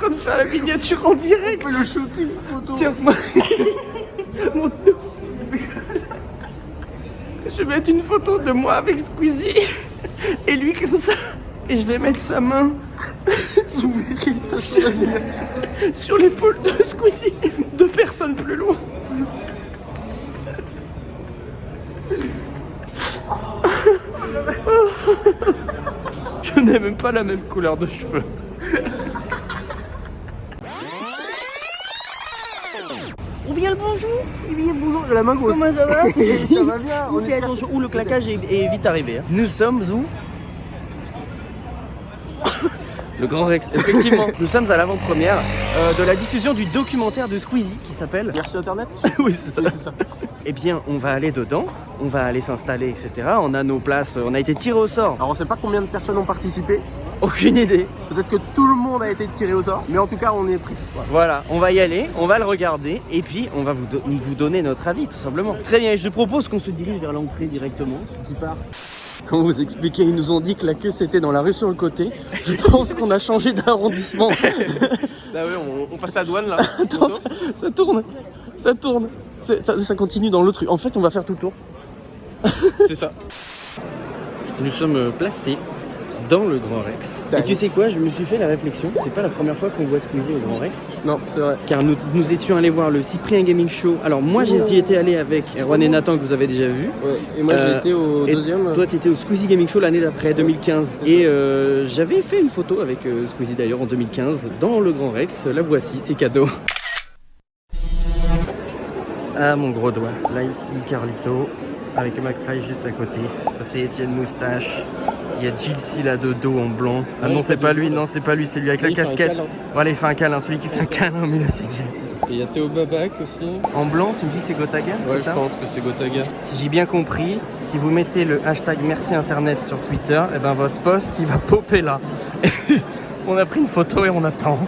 train de faire la miniature en direct. On fait le shooting photo. Tiens, moi. Montre-nous. Je vais mettre une photo de moi avec Squeezie et lui comme ça. Et je vais mettre sa main sur l'épaule de Squeezie. 2 personnes plus loin. Je n'ai même pas la même couleur de cheveux. Ou bien le bonjour. Eh bien, bonjour, la main gauche. Comment ça va? Ça va bien. Ok, attention, où le claquage est vite arrivé. Hein. Nous sommes où? Le Grand Rex, effectivement. Nous sommes à l'avant-première de la diffusion du documentaire de Squeezie qui s'appelle... Merci Internet. Oui, c'est ça. Eh bien, on va aller dedans, on va aller s'installer, etc. On a nos places, on a été tiré au sort. Alors on sait pas combien de personnes ont participé. Aucune idée. Peut-être que tout le monde a été tiré au sort, mais en tout cas on est pris. Voilà, on va y aller, on va le regarder et puis on va vous donner notre avis tout simplement. Très bien, je propose qu'on se dirige vers l'entrée directement. Qui part. Quand vous expliquez, ils nous ont dit que la queue c'était dans la rue sur le côté. Je pense qu'on a changé d'arrondissement. Là oui, on passe la douane là. Attends, ça tourne, ça tourne. Ça continue dans l'autre rue. En fait, on va faire tout le tour. C'est ça. Nous sommes placés dans le Grand Rex. Et tu sais quoi, je me suis fait la réflexion, c'est pas la première fois qu'on voit Squeezie au Grand Rex. Non, c'est vrai. Car nous étions allés voir le Cyprien Gaming Show. Alors moi j'y étais allé avec Erwan et Nathan que vous avez déjà vu. Ouais, et moi j'ai été au deuxième. Toi tu étais au Squeezie Gaming Show l'année d'après, 2015. Et j'avais fait une photo avec Squeezie d'ailleurs en 2015 dans le Grand Rex. La voici, c'est cadeau. Ah mon gros doigt. Là ici Carlito avec McFly juste à côté. C'est Étienne Moustache. Il y a Gilles là de dos en blanc. Ah non, c'est pas lui, non, c'est pas lui, c'est lui avec la casquette. Voilà, il fait un câlin, celui qui fait un câlin, mais là c'est Gilles. Et il y a Théo Babac aussi. En blanc, tu me dis c'est Gotaga, Ouais, c'est je ça? pense que c'est Gotaga. Si j'ai bien compris, si vous mettez le hashtag merci internet sur Twitter, et ben votre post il va popper là. On a pris une photo et on attend.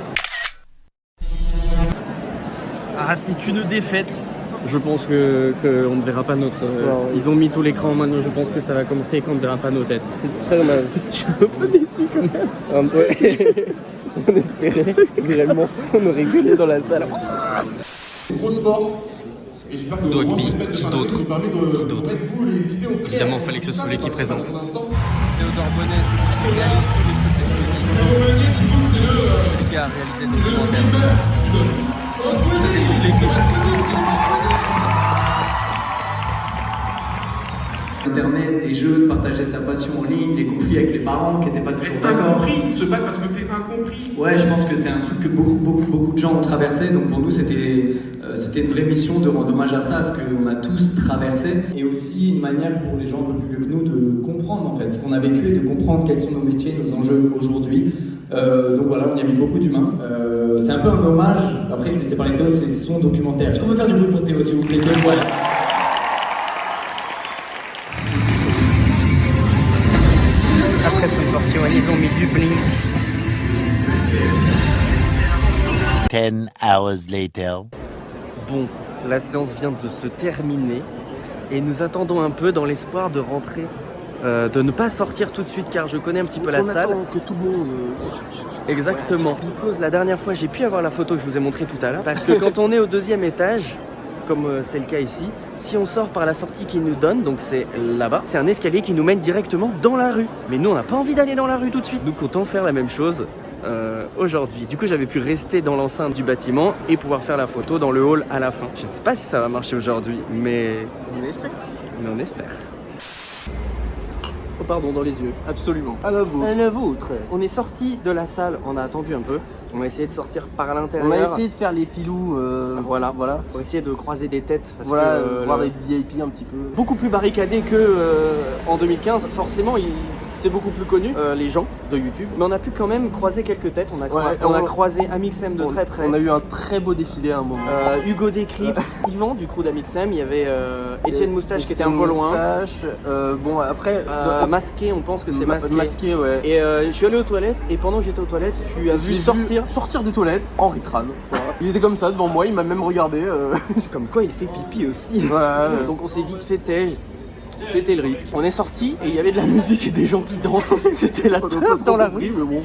Ah, c'est une défaite. Je pense qu'on ne verra pas notre... ils ont mis tout l'écran maintenant, je pense que ça va commencer et qu'on ne verra pas nos têtes. C'est très dommage. Je suis un peu déçu quand même. Ouais. On espérait vraiment qu'on aurait gueulé dans la salle. Grosse force. Et j'espère que D'autres, cette fête de fin d'année nous permet de mettre vous les idées au clair. Évidemment, il fallait que ce soit l'équipe présente. Théodore Bonnet, c'est lui qui réalise tous les trucs de c'est lui qui a réalisé ce documentaire. Ça, c'est toute l'équipe. Internet, des jeux, de partager sa passion en ligne, les conflits avec les parents qui n'étaient pas toujours d'accord. Incompris, se battre parce que t'es incompris. Ouais, je pense que c'est un truc que beaucoup de gens ont traversé. Donc pour nous, c'était une vraie mission de rendre hommage à ça, ce qu'on a tous traversé. Et aussi une manière pour les gens un peu plus vieux que nous de comprendre en fait ce qu'on a vécu et de comprendre quels sont nos métiers, nos enjeux aujourd'hui. Donc voilà, on y a mis beaucoup d'humains. C'est un peu un hommage. Après, je vais laisser parler Théo, c'est son documentaire. Est-ce qu'on peut faire du bruit pour Théo, s'il vous plaît? Voilà. Après cette sortie, ils ont mis du bling. 10 hours later. Bon, la séance vient de se terminer et nous attendons un peu dans l'espoir de rentrer, de ne pas sortir tout de suite car je connais un petit peu la salle. On attend que tout le monde... Exactement. Because la dernière fois, j'ai pu avoir la photo que je vous ai montrée tout à l'heure. Parce que quand on est au 2e étage, comme c'est le cas ici, si on sort par la sortie qu'ils nous donnent, donc c'est là-bas, c'est un escalier qui nous mène directement dans la rue. Mais nous, on n'a pas envie d'aller dans la rue tout de suite. Nous comptons faire la même chose aujourd'hui. Du coup, j'avais pu rester dans l'enceinte du bâtiment et pouvoir faire la photo dans le hall à la fin. Je ne sais pas si ça va marcher aujourd'hui, mais on espère. Oh pardon, dans les yeux, absolument. À la vôtre. À la vôtre. On est sorti de la salle, on a attendu un peu. On a essayé de sortir par l'intérieur. On a essayé de faire les filous. Voilà. Pour essayer de croiser des têtes. Parce voilà, que, voir des VIP un petit peu. Beaucoup plus barricadé que en 2015. Forcément, c'est beaucoup plus connu, les gens de YouTube. Mais on a pu quand même croiser quelques têtes. On a croisé Amixem de très près. On a eu un très beau défilé à un moment. Hugo Décrypte, Yvan du crew d'Amixem. Il y avait Étienne Moustache qui était un peu loin. Bon, après... Masqué, on pense que c'est masqué. Masqué, ouais. Et je suis allé aux toilettes et pendant que j'étais aux toilettes, tu as vu sortir des toilettes en ritrane. Voilà. Il était comme ça devant moi, il m'a même regardé. Comme quoi il fait pipi aussi. Voilà. Donc on s'est vite fait taire. C'était le risque. On est sorti et il y avait de la musique et des gens qui dansent. C'était la teuf dans la rue. Mais bon.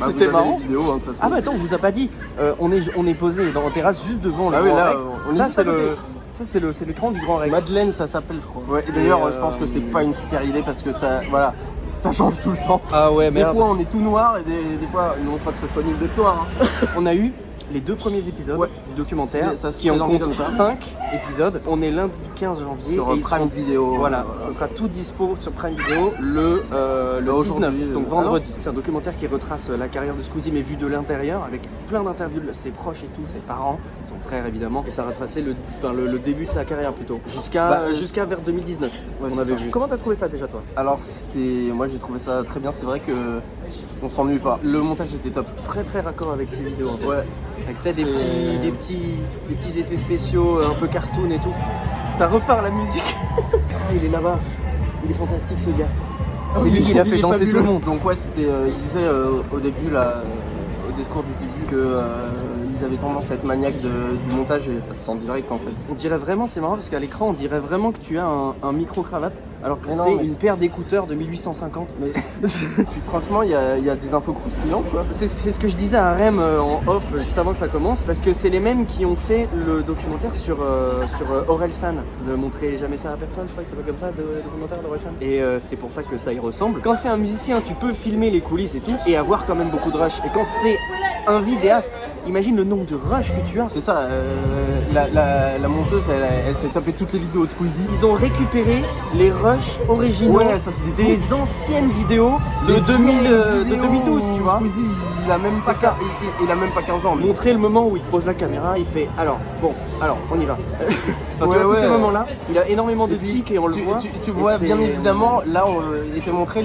Bah, C'était vous avez marrant. les vidéos, hein, de toute façon. Ah bah attends, on vous a pas dit. On est posé en terrasse juste devant le Ah oui, Grand là, Rex. on est Ça juste à c'est côté. c'est l'écran du Grand Rex. Madeleine, ça s'appelle, je crois. Ouais, et d'ailleurs, je pense que c'est pas une super idée parce que ça, voilà, ça change tout le temps. Ah ouais, Des merde. fois, on est tout noir et des fois, non pas que ce soit nul d'être noir. Hein. On a eu les 2 premiers épisodes Ouais. du documentaire Ça se qui en présentait compte comme ça. 5 épisodes. On est lundi 15 janvier Sur et ils Prime seront- Video. Voilà, ce sera tout dispo sur Prime Video le 19, aujourd'hui, donc ah vendredi. C'est un documentaire qui retrace la carrière de Squeezie mais vu de l'intérieur avec plein d'interviews de ses proches et tout, ses parents, son frère évidemment. Et ça retraçait le début de sa carrière plutôt, jusqu'à vers 2019 Ouais, on c'est avait ça. vu. Comment t'as trouvé ça déjà toi? Alors, moi j'ai trouvé ça très bien. C'est vrai que on s'ennuie pas. Le montage était top. Très très raccord avec ses vidéos en fait. Ouais. Avec peut-être des C'est- petits effets spéciaux, un peu cartoon et tout. Ça repart la musique. Ah, il est là-bas. Il est fantastique ce gars. C'est lui qui l'a fait Il est danser tout fabuleux. le monde. Donc ouais, c'était, il disait au début là, au discours du début que ils avaient tendance à être maniaques du montage et ça se sent direct en fait. On dirait vraiment, c'est marrant parce qu'à l'écran on dirait vraiment que tu as un micro-cravate alors que Mais non, c'est mais une paire d'écouteurs de 1850. Mais puis franchement, il y a des infos croustillantes quoi. C'est ce que je disais à Rem en off juste avant que ça commence parce que c'est les mêmes qui ont fait le documentaire sur Orelsan, de montrer jamais ça à personne, je crois que c'est pas comme ça, le documentaire d'Orelsan. Et c'est pour ça que ça y ressemble. Quand c'est un musicien, tu peux filmer les coulisses et tout et avoir quand même beaucoup de rush. Et quand c'est un vidéaste, imagine le nombre de rush que tu as. C'est ça, la monteuse, elle s'est tapée toutes les vidéos de Squeezie. Ils ont récupéré les rushs originaux Ouais, ça, c'est des anciennes vidéos de, Des 2012, tu vois. Squeezie, il a même pas, C'est ça. il a même pas 15 ans. lui. Montrer le moment où il pose la caméra, il fait alors, on y va. Enfin, tu Ouais, vois, tous ces ouais. moments-là, il a énormément de Et puis, tics et on le voit. Tu Et vois c'est- bien évidemment, là on était montré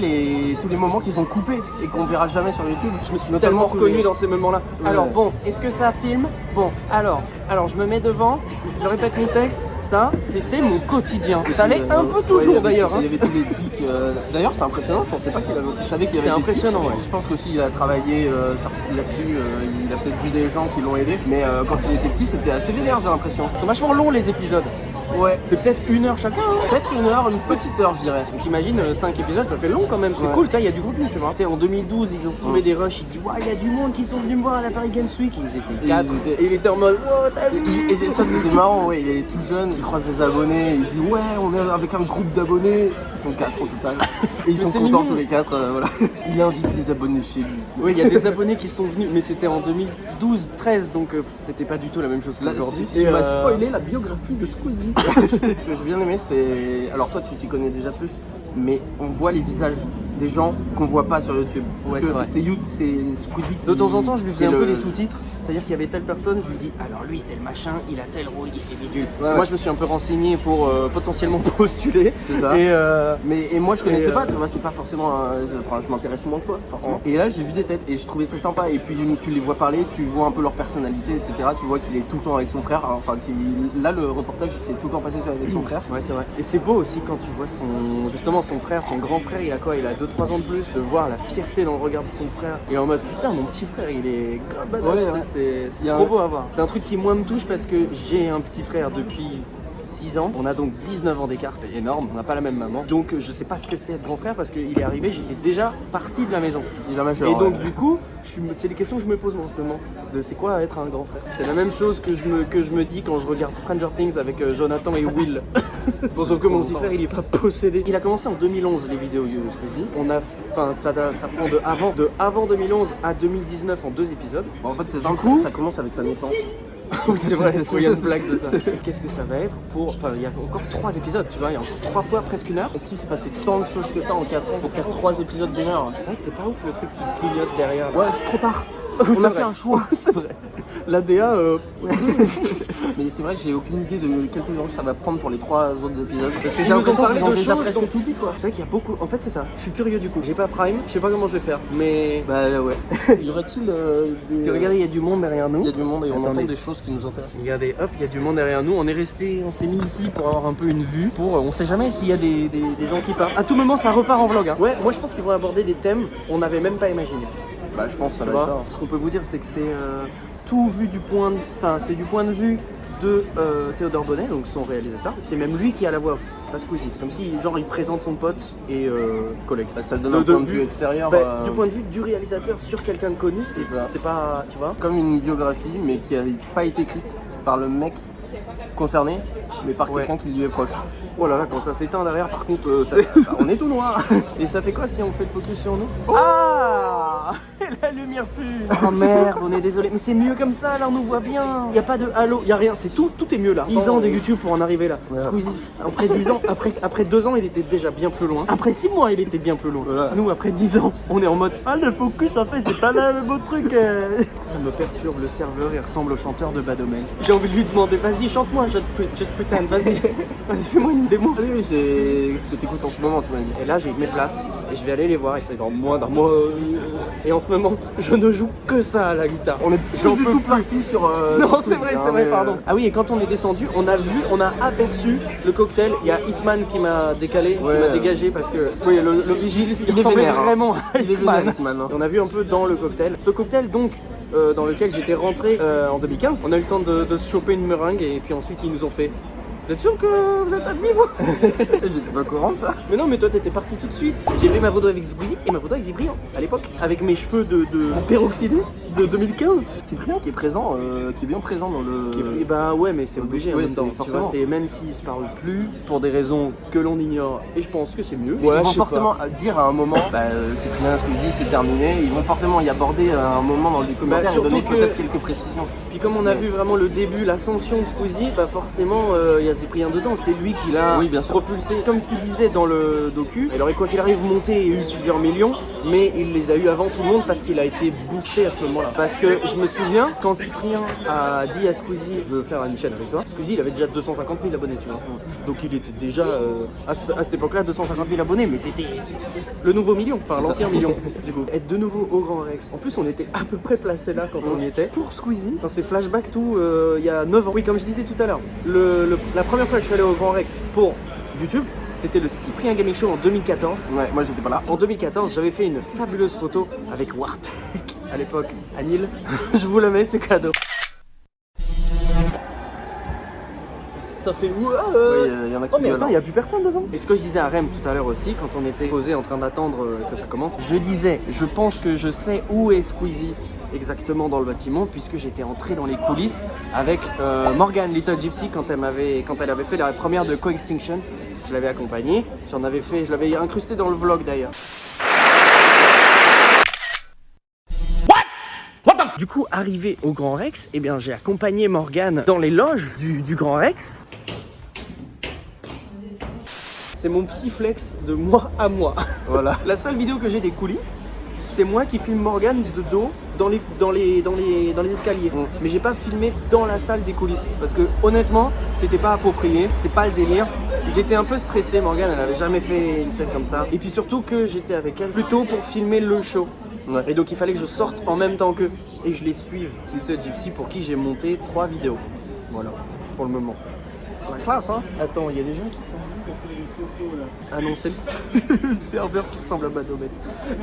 tous les moments qu'ils ont coupés et qu'on verra jamais sur YouTube. Je me suis Notamment tellement reconnu dans ces moments-là. Ouais. Alors bon, est-ce que ça filme? Bon, alors je me mets devant, je répète mon texte, ça c'était mon quotidien. Ça l'est un peu toujours d'ailleurs. Il y avait tous les tics. D'ailleurs, c'est impressionnant. Je pensais pas qu'il avait. Je savais qu'il y avait C'est des tics. impressionnant, ouais. Je pense qu'aussi il a travaillé là-dessus. Il a peut-être vu des gens qui l'ont aidé. Mais quand il était petit, c'était assez vénère, j'ai l'impression. Ils sont vachement longs les épisodes. Ouais. C'est peut-être 1 heure chacun. Hein. Peut-être 1 heure, une petite heure, je dirais. Donc imagine 5 épisodes, ça fait long quand même. C'est Ouais. cool, il y a du contenu, tu vois. Tu sais, en 2012, ils ont trouvé des rushs. Ils disent, ouais, il y a du monde qui sont venus me voir à la Paris Games Week. Ils étaient 4. étaient- Et il était en mode, oh, t'as vu? Et ça c'était marrant, ouais, il est tout jeune, il croise des abonnés, il se dit ouais on est avec un groupe d'abonnés, ils sont 4 au total, et ils sont c'est contents mignon. tous les 4, voilà. Il invite les abonnés chez lui. Oui, il y a des abonnés qui sont venus, mais c'était en 2012-13, donc c'était pas du tout la même chose Là, qu'aujourd'hui. si tu m'as spoilé la biographie de Squeezie. Ce que j'ai bien aimé c'est, alors toi tu t'y connais déjà plus, mais on voit les visages des gens qu'on voit pas sur YouTube. Parce Ouais, c'est que vrai. c'est Squeezie qui... De temps en temps, je lui faisais qui un est peu le- les sous-titres, c'est-à-dire qu'il y avait telle personne, je lui dis alors lui c'est le machin, il a tel rôle, il fait bidule. Parce que Ouais. moi je me suis un peu renseigné pour potentiellement postuler. C'est ça. Et moi je connaissais Et, pas, tu vois, c'est pas forcément. Enfin, je m'intéresse moins que toi, forcément. Et là j'ai vu des têtes et je trouvais ça sympa. Et puis tu les vois parler, tu vois un peu leur personnalité, etc. Tu vois qu'il est tout le temps avec son frère. Enfin, là le reportage c'est tout le temps passé avec son frère. Ouais, c'est vrai. Et c'est beau aussi quand tu vois justement son frère, son grand frère, il a quoi? Il a 2-3 ans de plus, de voir la fierté dans le regard de son frère. Et en mode putain, mon petit frère, il est grave badass. Ouais, tu sais, ouais. C'est Il y a trop un- beau à voir. C'est un truc qui moi me touche parce que j'ai un petit frère depuis 6 ans. On a donc 19 ans d'écart, c'est énorme. On n'a pas la même maman. Donc je sais pas ce que c'est être grand frère parce qu'il est arrivé, j'étais déjà parti de la maison. Déjà majeur. Et donc du coup, c'est les questions que je me pose moi en ce moment. De c'est quoi être un grand frère? C'est la même chose que je me dis quand je regarde Stranger Things avec Jonathan et Will. Bon, sauf que mon petit frère il est pas possédé. Il a commencé en 2011 les vidéos de Squeezie. On a, enfin ça prend de avant 2011 à 2019 en 2 épisodes. En fait c'est Du simple, coup- ça commence avec sa naissance. Oui, c'est vrai, il y a une blague de ça. Qu'est-ce que ça va être pour. Enfin, il y a encore 3 épisodes, tu vois, il y a encore 3 fois presque 1 heure. Est-ce qu'il s'est passé tant de choses que ça en 4 ans pour faire 3 épisodes d'1 heure? C'est vrai que c'est pas ouf le truc qui clignote derrière. là. Ouais, c'est trop tard. C'est On a vrai. fait un choix. C'est vrai. La DA, Mais c'est vrai que j'ai aucune idée de quelle tournure ça va prendre pour les 3 autres épisodes. Parce que Ils j'ai nous ont l'impression parlé qu'ils ont de déjà choses presque dont- tout dit quoi. c'est vrai qu'il y a beaucoup. En fait, c'est ça. Je suis curieux du coup. J'ai pas Prime, je sais pas comment je vais faire. Mais. Bah ouais. Y aurait-il des... Parce que regardez, il y a du monde derrière nous. Il y a du monde et on Attendez. entend des choses qui nous intéressent. Regardez, hop, il y a du monde derrière nous. On s'est mis ici pour avoir un peu une vue. On sait jamais s'il y a des gens qui partent. À tout moment, ça repart en vlog. Hein. Ouais, moi je pense qu'ils vont aborder des thèmes qu'on n'avait même pas imaginé. Bah je pense que ça Tu va être vois ça. Ce qu'on peut vous dire, c'est que c'est tout vu du point de... Enfin, c'est du point de vue de Théodore Bonnet, donc son réalisateur. C'est même lui qui a la voix off, c'est pas Squeezie. C'est comme si genre il présente son pote et collègue. Bah, ça donne un point de vue extérieur. Du point de vue du réalisateur sur quelqu'un de connu, c'est pas, tu vois. Comme une biographie, mais qui n'a pas été écrite par le mec concerné, mais par quelqu'un qui lui est proche. Oh là là, quand ça s'éteint derrière, par contre, on est tout noir. Et ça fait quoi si on fait le focus sur nous? Ah, la lumière pue. Oh merde, on est désolé, mais c'est mieux comme ça, là on nous voit bien. Il y a pas de halo, il y a rien, c'est tout est mieux là. 10 ans de YouTube pour en arriver là. Ouais. Squeezie, après 10 ans, après 2 ans, il était déjà bien plus loin. Après 6 mois, il était bien plus loin. Voilà. Nous, après 10 ans, on est en mode ah le focus en fait, c'est pas là le beau truc. Ça me perturbe, le serveur, il ressemble au chanteur de Bad Omens. J'ai envie de lui demander, vas-y chante-moi, just pretend, vas-y, fais-moi une démo. Oui, oui, c'est ce que t'écoutes en ce moment, tu m'as dit. Et là, j'ai mes places et je vais aller les voir et c'est dans moi. Et en ce moment, je ne joue que ça à la guitare. On est plus du tout parti sur. Non, c'est vrai, pardon. Ah oui, et quand on est descendu, on a aperçu le cocktail. Il y a Hitman qui m'a décalé, qui m'a dégagé parce que oui, le vigile, il ressemblait vénère, vraiment à Hitman. Hein. Et on a vu un peu dans le cocktail. Ce cocktail, donc, dans lequel j'étais rentré en 2015, on a eu le temps de se choper une meringue et puis ensuite ils nous ont fait. Vous êtes sûr que vous êtes admis, vous? J'étais pas au courant de ça. Mais non, mais toi t'étais parti tout de suite. J'ai fait ma photo avec Squeezie et ma photo avec Cyprien à l'époque, avec mes cheveux de peroxydé de 2015. Cyprien qui est présent, qui est bien présent dans le. Bah ouais, mais c'est obligé en même temps. Forcément. C'est même s'ils se parlent plus pour des raisons que l'on ignore. Et je pense que c'est mieux. Mais ils vont forcément dire à un moment, Cyprien, Squeezie, c'est terminé. Ils vont forcément y aborder à un moment dans le documentaire et donner peut-être quelques précisions. Puis comme on a vu vraiment le début, l'ascension de Squeezie, bah forcément il y a Cyprien dedans. C'est lui qui l'a propulsé. Comme ce qu'il disait dans le docu, il aurait quoi qu'il arrive monté et eu plusieurs millions, mais il les a eu avant tout le monde parce qu'il a été boosté à ce moment-là. Parce que je me souviens quand Cyprien a dit à Squeezie, je veux faire une chaîne avec toi. Squeezie, il avait déjà 250 000 abonnés, tu vois. Donc il était déjà à cette époque-là 250 000 abonnés, mais c'était le nouveau million, enfin l'ancien million. Du coup, être de nouveau au Grand Rex. En plus, on était à peu près placé là quand on y était. Pour Squeezie, dans ses flashbacks tout, il y a 9 ans. Oui, comme je disais tout à l'heure, la première fois que je suis allé au Grand Rex pour YouTube, c'était le Cyprien Gaming Show en 2014. Ouais, moi j'étais pas là. En 2014, j'avais fait une fabuleuse photo avec Wartek à l'époque à Nîmes. Je vous la mets, c'est cadeau. Ça fait Oui, il y en a qui oh mais attends, il n'y a plus personne devant. Et ce que je disais à Rem tout à l'heure aussi, quand on était posé en train d'attendre que ça commence, je disais, je pense que je sais où est Squeezie exactement dans le bâtiment, puisque j'étais entré dans les coulisses avec Morgan Little Gypsy quand elle avait fait la première de Coextinction. Je l'avais accompagnée, je l'avais incrusté dans le vlog d'ailleurs. Du coup, arrivé au Grand Rex, eh bien j'ai accompagné Morgan dans les loges du Grand Rex. C'est mon petit flex de moi à moi. Voilà. La seule vidéo que j'ai des coulisses, c'est moi qui filme Morgan de dos dans les escaliers. Mais j'ai pas filmé dans la salle des coulisses parce que honnêtement, c'était pas approprié, c'était pas le délire. J'étais un peu stressé, Morgan, elle avait jamais fait une scène comme ça. Et puis surtout que j'étais avec elle plutôt pour filmer le show. Ouais. Et donc il fallait que je sorte en même temps qu'eux et que je les suive. Little Gypsy pour qui j'ai monté 3 vidéos. Voilà, pour le moment. La classe, hein. Attends, il y a des gens qui sont venus pour faire des photos là. Ah non, c'est le serveur qui ressemble à Bad Omens.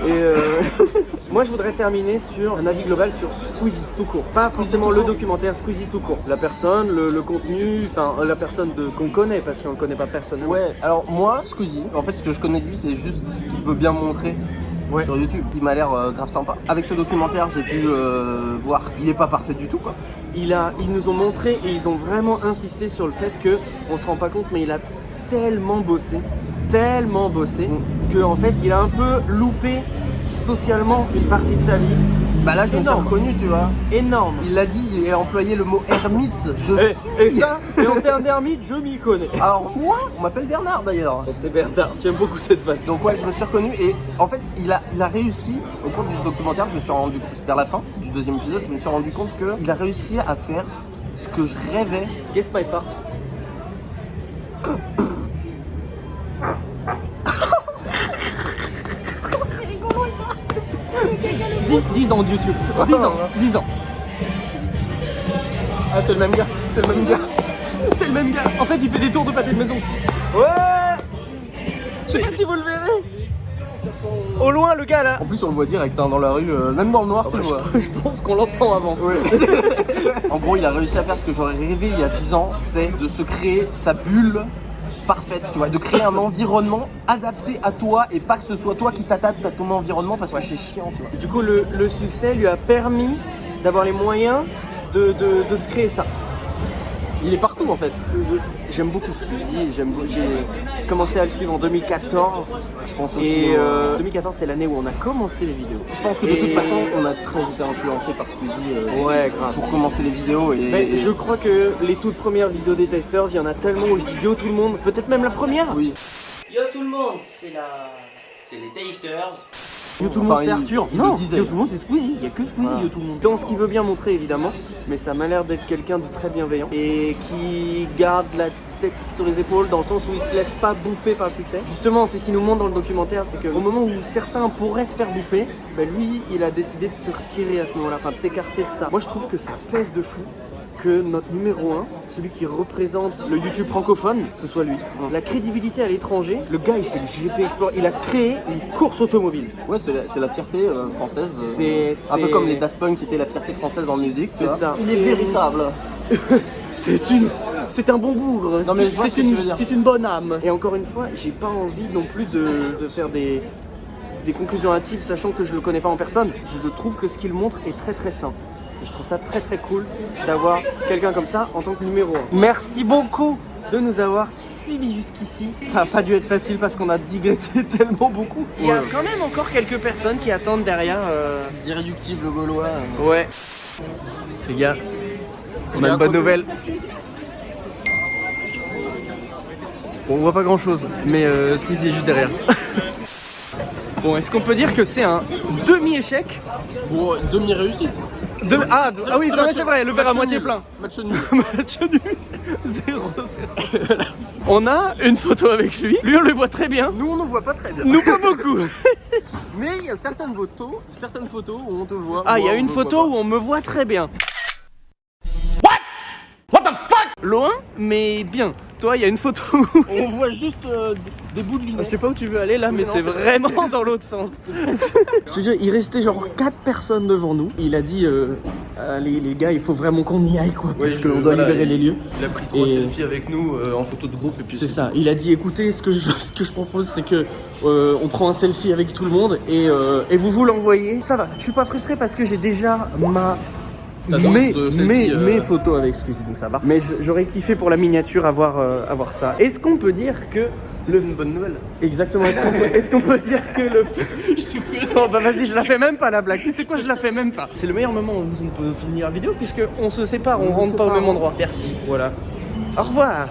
Et moi je voudrais terminer sur un avis global sur Squeezie tout court. Pas forcément le documentaire, Squeezie tout court. La personne, le contenu, enfin la personne qu'on connaît parce qu'on le connaît pas personnellement. Ouais, alors moi, Squeezie, en fait ce que je connais de lui c'est juste qu'il veut bien montrer. Ouais. Sur YouTube, il m'a l'air grave sympa. Avec ce documentaire, j'ai pu voir qu'il n'est pas parfait du tout, quoi. Ils nous ont montré et ils ont vraiment insisté sur le fait que on se rend pas compte, mais il a tellement bossé que en fait, il a un peu loupé socialement une partie de sa vie. Bah là, je me suis reconnu, tu vois. Énorme. Il l'a dit, il a employé le mot ermite. Et ça, et en termes d'ermite, je m'y connais. Alors moi, on m'appelle Bernard d'ailleurs. T'es Bernard, j'aime beaucoup cette vanne. Donc ouais, je me suis reconnu et en fait, il a réussi, au cours du documentaire, je me suis rendu compte, vers la fin du 2e épisode, je me suis rendu compte qu'il a réussi à faire ce que je rêvais. Guess my fart. C'est rigolo ça. 10 ans de YouTube. 10 ans. Ah, c'est le même gars. C'est le même gars. En fait, il fait des tours de pâté de maison. Ouais. Je sais pas si vous le verrez. Au loin, le gars là. En plus, on le voit direct hein, dans la rue, même dans le noir, tu le vois. Je pense qu'on l'entend avant. Ouais. En gros, il a réussi à faire ce que j'aurais rêvé il y a 10 ans, c'est de se créer sa bulle parfaite, tu vois, de créer un environnement adapté à toi et pas que ce soit toi qui t'adaptes à ton environnement parce que c'est chiant, tu vois. Du coup, le succès lui a permis d'avoir les moyens de se créer ça. Il est partout en fait. J'aime beaucoup Squeezie, j'ai commencé à le suivre en 2014. Je pense aussi. Et 2014 c'est l'année où on a commencé les vidéos. Je pense que de toute façon, on a très été influencé par Squeezie Ouais, grave. pour commencer les vidéos. Mais je crois que les toutes premières vidéos des testers, il y en a tellement où je dis yo tout le monde, peut-être même la première. Oui. Yo tout le monde, c'est les tasters. Yo tout le monde Enfin, c'est il Arthur. le Non, disait. yo tout le monde c'est Squeezie. Il y a que Squeezie Voilà. yo tout le monde. Dans ce qu'il veut bien montrer évidemment, mais ça m'a l'air d'être quelqu'un de très bienveillant et qui garde la tête sur les épaules dans le sens où il se laisse pas bouffer par le succès. Justement, c'est ce qu'il nous montre dans le documentaire, c'est qu'au moment où certains pourraient se faire bouffer, ben lui, il a décidé de se retirer à ce moment-là, enfin de s'écarter de ça. Moi, je trouve que ça pèse de fou que notre numéro 1, celui qui représente le YouTube francophone, ce soit lui. La crédibilité à l'étranger, le gars il fait le GP Explorer, il a créé une course automobile. Ouais, c'est la fierté française. C'est Un peu comme les Daft Punk qui étaient la fierté française en musique. C'est ça. Il est véritable. C'est un bon bougre, Non, mais je vois ce que tu veux dire. c'est une bonne âme. Et encore une fois, j'ai pas envie non plus de faire des conclusions hâtives, sachant que je le connais pas en personne. Je trouve que ce qu'il montre est très très sain. Et je trouve ça très très cool d'avoir quelqu'un comme ça en tant que numéro 1. Merci beaucoup de nous avoir suivis jusqu'ici. Ça n'a pas dû être facile parce qu'on a digressé tellement beaucoup. Il y a quand même encore quelques personnes qui attendent derrière. Irréductible gaulois. Ouais. Les gars, on a y a une un bonne côté- nouvelle. Bon, on voit pas grand chose, mais Squeezie est juste derrière. Bon, est-ce qu'on peut dire que c'est un demi-échec? Bon, demi-réussite. Ah oui, non, mais c'est vrai, le verre à moitié plein. Match nul. Match nul. 0-0. On a une photo avec lui. Lui, on le voit très bien. Nous, on ne voit pas très bien. Nous, pas beaucoup. Mais il y a certaines photos où on te voit. Ah, il y a moi, une on me voit photo pas. où on me voit très bien. Loin, mais bien. Toi, il y a une photo où... On voit juste des bouts de Je lunettes. sais pas où tu veux aller là, mais non, c'est c'est vraiment dans l'autre sens. Je te jure, il restait genre 4 personnes devant nous. Il a dit les gars, il faut vraiment qu'on y aille quoi, parce qu'on doit libérer les lieux. Il a pris 3 Et- selfies avec nous en photo de groupe et puis C'est ça. Il a dit écoutez, ce que je propose, c'est que on prend un selfie avec tout le monde et vous l'envoyez. Ça va. Je suis pas frustré parce que j'ai déjà Ta danse de selfie, mes photos avec Squeezie, donc ça va. Mais j'aurais kiffé pour la miniature avoir ça. Est-ce qu'on peut dire que c'est une bonne nouvelle. Exactement. Est-ce qu'on peut dire que le... Bon bah vas-y, je la fais même pas la blague. Tu sais quoi, je la fais même pas. C'est le meilleur moment où on peut finir la vidéo puisque on se sépare, on rentre pas au même endroit. Merci. Voilà. Au revoir.